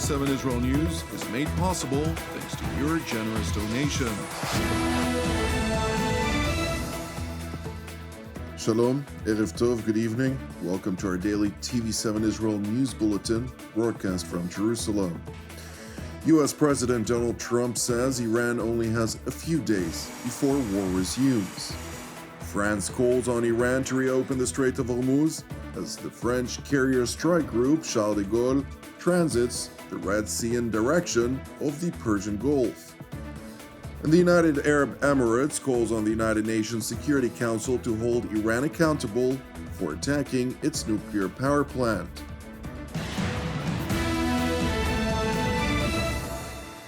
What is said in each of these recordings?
TV7 Israel News is made possible thanks to your generous donation. Shalom, Erev Tov, good evening. Welcome to our daily TV7 Israel News Bulletin, broadcast from Jerusalem. U.S. President Donald Trump says Iran only has a few days before war resumes. France calls on Iran to reopen the Strait of Hormuz as the French carrier strike group Charles de Gaulle transits the Red Sea in direction of the Persian Gulf. And the United Arab Emirates calls on the United Nations Security Council to hold Iran accountable for attacking its nuclear power plant.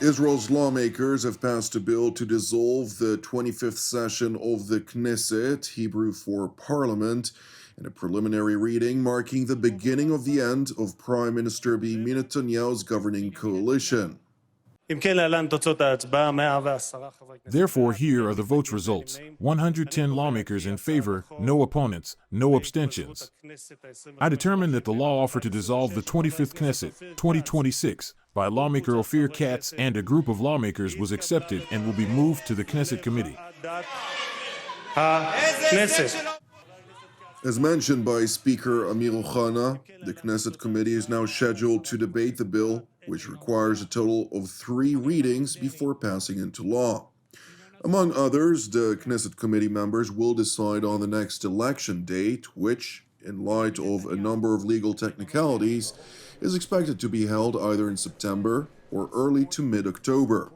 Israel's lawmakers have passed a bill to dissolve the 25th session of the Knesset, Hebrew for Parliament, in a preliminary reading marking the beginning of the end of Prime Minister Benjamin Netanyahu's governing coalition. Therefore, here are the votes results. 110 lawmakers in favor, no opponents, no abstentions. I determine that the law offered to dissolve the 25th Knesset, 2026, by lawmaker Ophir Katz and a group of lawmakers was accepted and will be moved to the Knesset committee. As mentioned by Speaker Amir Ohana, the Knesset committee is now scheduled to debate the bill, which requires a total of 3 readings before passing into law. Among others, the Knesset committee members will decide on the next election date, which, in light of a number of legal technicalities, is expected to be held either in September or early to mid-October.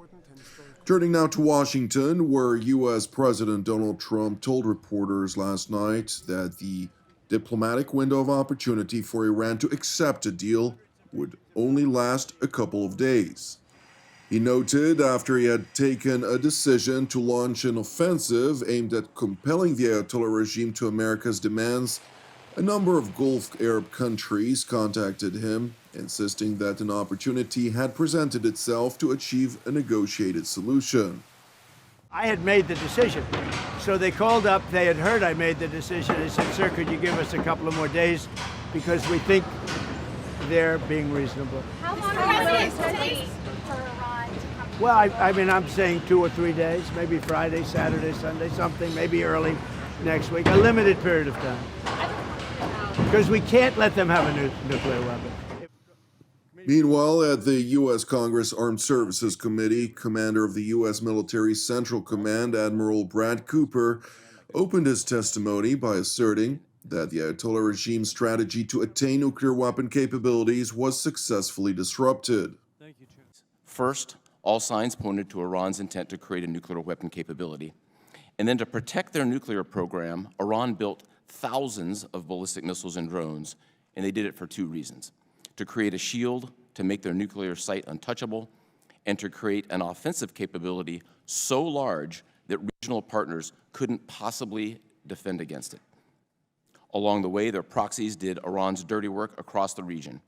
Turning now to Washington, where U.S. President Donald Trump told reporters last night that the diplomatic window of opportunity for Iran to accept a deal would only last a couple of days. He noted after he had taken a decision to launch an offensive aimed at compelling the Ayatollah regime to America's demands, a number of Gulf Arab countries contacted him, insisting that an opportunity had presented itself to achieve a negotiated solution. I had made the decision. So they called up, they had heard I made the decision. They said, "Sir, could you give us a couple of more days because we think they're being reasonable." How long does it take for Iran to come? Well, I mean, I'm saying 2 or 3 days, maybe Friday, Saturday, Sunday, something, maybe early next week, a limited period of time. Because we can't let them have a nuclear weapon. Meanwhile, at the U.S. Congress Armed Services Committee, Commander of the U.S. Military Central Command, Admiral Brad Cooper, opened his testimony by asserting that the Ayatollah regime's strategy to attain nuclear weapon capabilities was successfully disrupted. First, all signs pointed to Iran's intent to create a nuclear weapon capability. And then to protect their nuclear program, Iran built thousands of ballistic missiles and drones, and they did it for 2 reasons: to create a shield to make their nuclear site untouchable, and to create an offensive capability so large that regional partners couldn't possibly defend against it. Along the way, their proxies did Iran's dirty work across the region.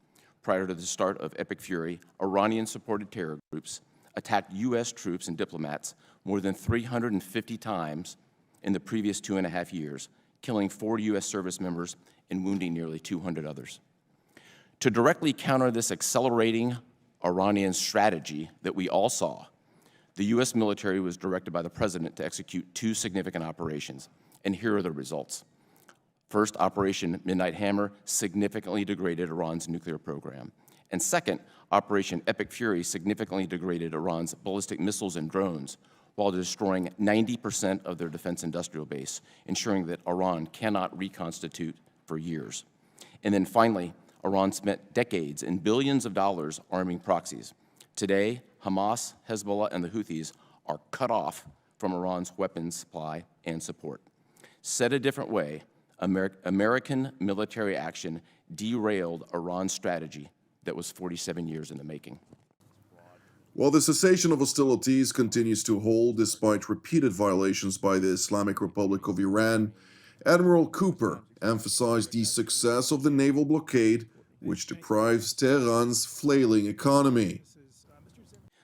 Prior to the start of Epic Fury, Iranian-supported terror groups attacked U.S. troops and diplomats more than 350 times in the previous 2.5 years, killing 4 U.S. service members and wounding nearly 200 others. To directly counter this accelerating Iranian strategy that we all saw, the U.S. military was directed by the President to execute 2 significant operations, and here are the results. First, Operation Midnight Hammer significantly degraded Iran's nuclear program. And second, Operation Epic Fury significantly degraded Iran's ballistic missiles and drones while destroying 90% of their defense industrial base, ensuring that Iran cannot reconstitute for years. And then finally, Iran spent decades and billions of dollars arming proxies. Today, Hamas, Hezbollah, and the Houthis are cut off from Iran's weapons supply and support. Said a different way, American military action derailed Iran's strategy that was 47 years in the making. While the cessation of hostilities continues to hold despite repeated violations by the Islamic Republic of Iran, Admiral Cooper emphasized the success of the naval blockade, which deprives Tehran's flailing economy.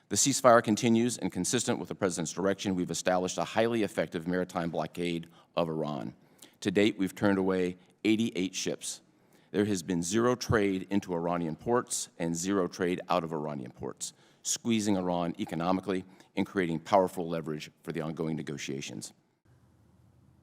The ceasefire continues, and consistent with the President's direction, we've established a highly effective maritime blockade of Iran. To date, we've turned away 88 ships. there has been zero trade into Iranian ports and zero trade out of Iranian ports, squeezing Iran economically and creating powerful leverage for the ongoing negotiations.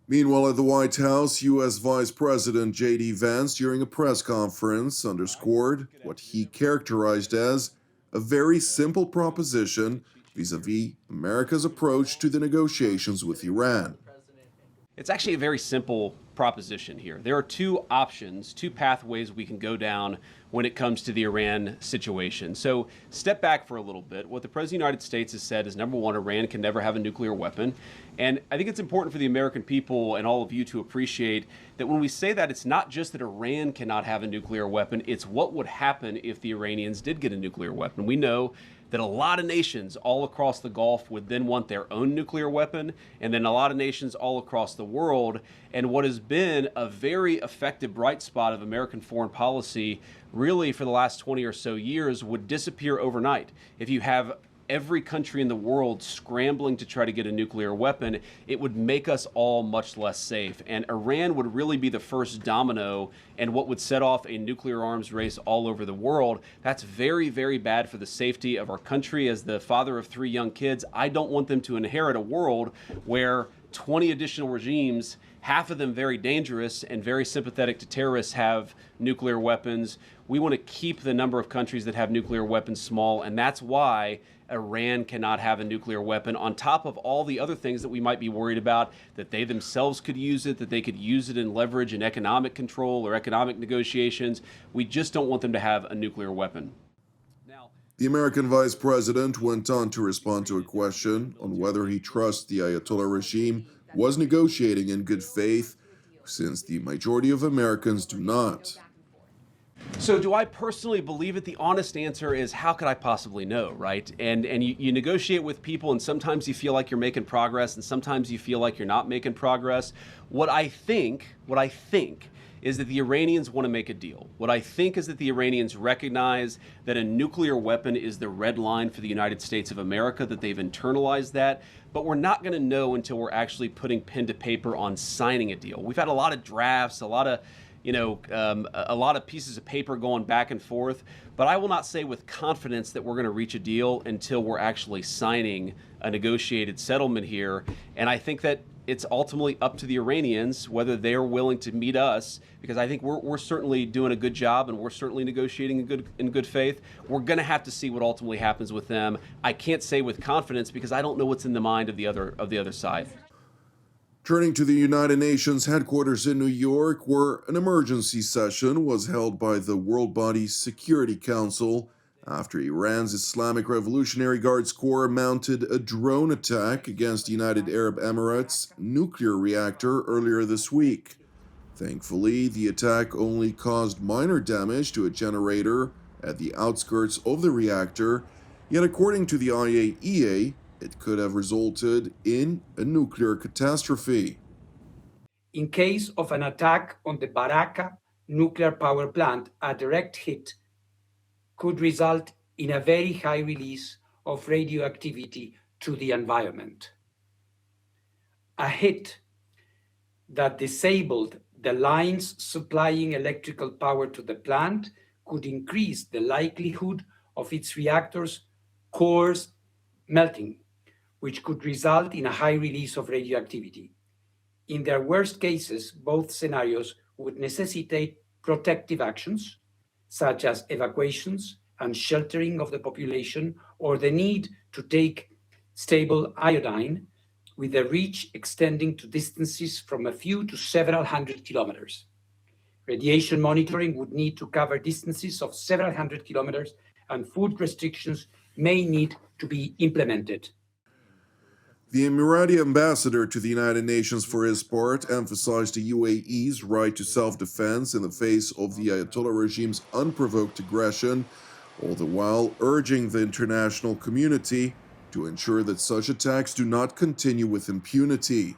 Meanwhile, at the White House, U.S. Vice President J.D. Vance, during a press conference, underscored what he characterized as a very simple proposition vis-a-vis America's approach to the negotiations with Iran. It's actually a very simple proposition here. There are two options, two pathways we can go down when it comes to the Iran situation. So step back for a little bit. What the President of the United States has said is, number one, Iran can never have a nuclear weapon. And I think it's important for the American people and all of you to appreciate that when we say that, it's not just that Iran cannot have a nuclear weapon, it's what would happen if the Iranians did get a nuclear weapon. We know that a lot of nations all across the Gulf would then want their own nuclear weapon, and then a lot of nations all across the world. And what has been a very effective bright spot of American foreign policy really for the last 20 or so years would disappear overnight. If you have every country in the world scrambling to try to get a nuclear weapon, it would make us all much less safe. And Iran would really be the first domino and what would set off a nuclear arms race all over the world. That's very, very bad for the safety of our country. As the father of 3 young kids, I don't want them to inherit a world where 20 additional regimes, half of them very dangerous and very sympathetic to terrorists, have nuclear weapons. We want to keep the number of countries that have nuclear weapons small, and that's why Iran cannot have a nuclear weapon, on top of all the other things that we might be worried about, that they themselves could use it, that they could use it in leverage and economic control or economic negotiations. We just don't want them to have a nuclear weapon. The American vice president went on to respond to a question on whether he trusts the Ayatollah regime was negotiating in good faith, since the majority of Americans do not. So do I personally believe it? The honest answer is, how could I possibly know, right? And you negotiate with people, and sometimes you feel like you're making progress, and sometimes you feel like you're not making progress. What I think is that the Iranians want to make a deal. What I think is that the Iranians recognize that a nuclear weapon is the red line for the United States of America, that they've internalized that, but we're not going to know until we're actually putting pen to paper on signing a deal. We've had a lot of drafts, a lot of pieces of paper going back and forth, but I will not say with confidence that we're going to reach a deal until we're actually signing a negotiated settlement here. And I think that it's ultimately up to the Iranians whether they're willing to meet us, because I think we're certainly doing a good job and we're certainly negotiating in good faith. We're going to have to see what ultimately happens with them. I can't say with confidence because I don't know what's in the mind of the other side. Turning to the United Nations headquarters in New York, where an emergency session was held by the world body's Security Council after Iran's Islamic Revolutionary Guards Corps mounted a drone attack against the United Arab Emirates' nuclear reactor earlier this week. Thankfully, the attack only caused minor damage to a generator at the outskirts of the reactor, yet according to the IAEA, it could have resulted in a nuclear catastrophe. In case of an attack on the Baraka nuclear power plant, a direct hit could result in a very high release of radioactivity to the environment. A hit that disabled the lines supplying electrical power to the plant could increase the likelihood of its reactor's cores melting, which could result in a high release of radioactivity. In their worst cases, both scenarios would necessitate protective actions, such as evacuations and sheltering of the population, or the need to take stable iodine, with the reach extending to distances from a few to several hundred kilometers. Radiation monitoring would need to cover distances of several hundred kilometers, and food restrictions may need to be implemented. The Emirati ambassador to the United Nations, for his part, emphasized the UAE's right to self-defense in the face of the Ayatollah regime's unprovoked aggression, all the while urging the international community to ensure that such attacks do not continue with impunity.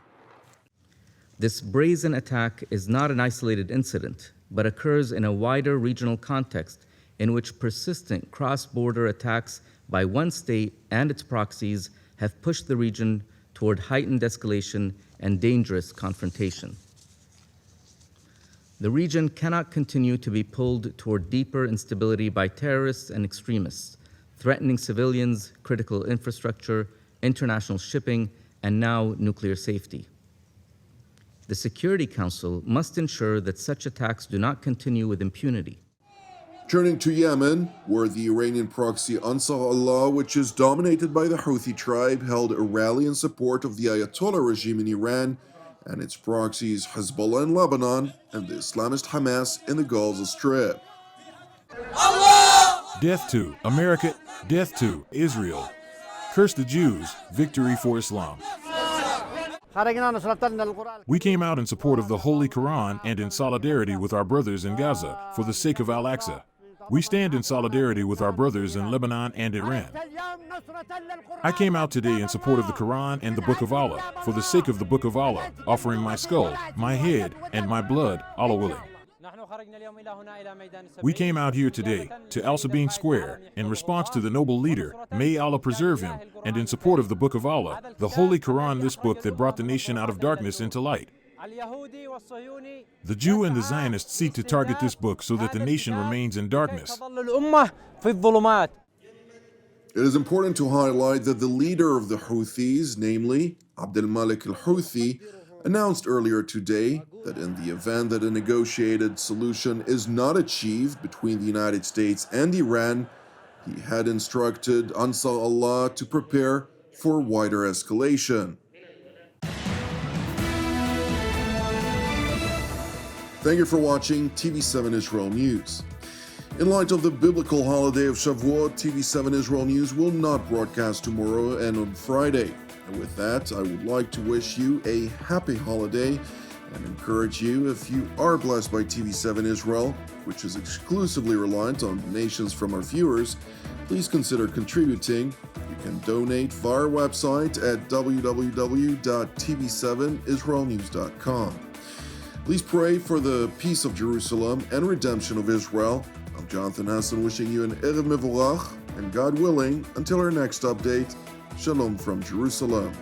This brazen attack is not an isolated incident, but occurs in a wider regional context in which persistent cross-border attacks by one state and its proxies have pushed the region toward heightened escalation and dangerous confrontation. The region cannot continue to be pulled toward deeper instability by terrorists and extremists, threatening civilians, critical infrastructure, international shipping, and now nuclear safety. The Security Council must ensure that such attacks do not continue with impunity. Turning to Yemen, where the Iranian proxy Ansar Allah, which is dominated by the Houthi tribe, held a rally in support of the Ayatollah regime in Iran and its proxies Hezbollah in Lebanon and the Islamist Hamas in the Gaza Strip. Death to America, death to Israel. Curse the Jews, victory for Islam. We came out in support of the Holy Quran and in solidarity with our brothers in Gaza for the sake of Al-Aqsa. We stand in solidarity with our brothers in Lebanon and Iran. I came out today in support of the Quran and the Book of Allah for the sake of the Book of Allah, offering my skull, my head, and my blood, Allah willing. We came out here today to Al Sabeen Square in response to the noble leader, may Allah preserve him, and in support of the Book of Allah, the Holy Quran, this book that brought the nation out of darkness into light. The Jew and the Zionists seek to target this book so that the nation remains in darkness. It is important to highlight that the leader of the Houthis, namely Abdel Malik al-Houthi, announced earlier today that in the event that a negotiated solution is not achieved between the United States and Iran, he had instructed Ansar Allah to prepare for wider escalation. Thank you for watching TV7 Israel News. In light of the biblical holiday of Shavuot, TV7 Israel News will not broadcast tomorrow and on Friday. And with that, I would like to wish you a happy holiday and encourage you, if you are blessed by TV7 Israel, which is exclusively reliant on donations from our viewers, please consider contributing. You can donate via our website at www.tv7israelnews.com. Please pray for the peace of Jerusalem and redemption of Israel. I'm Jonathan Hassan wishing you an Erev Mevorach, and God willing, until our next update, Shalom from Jerusalem.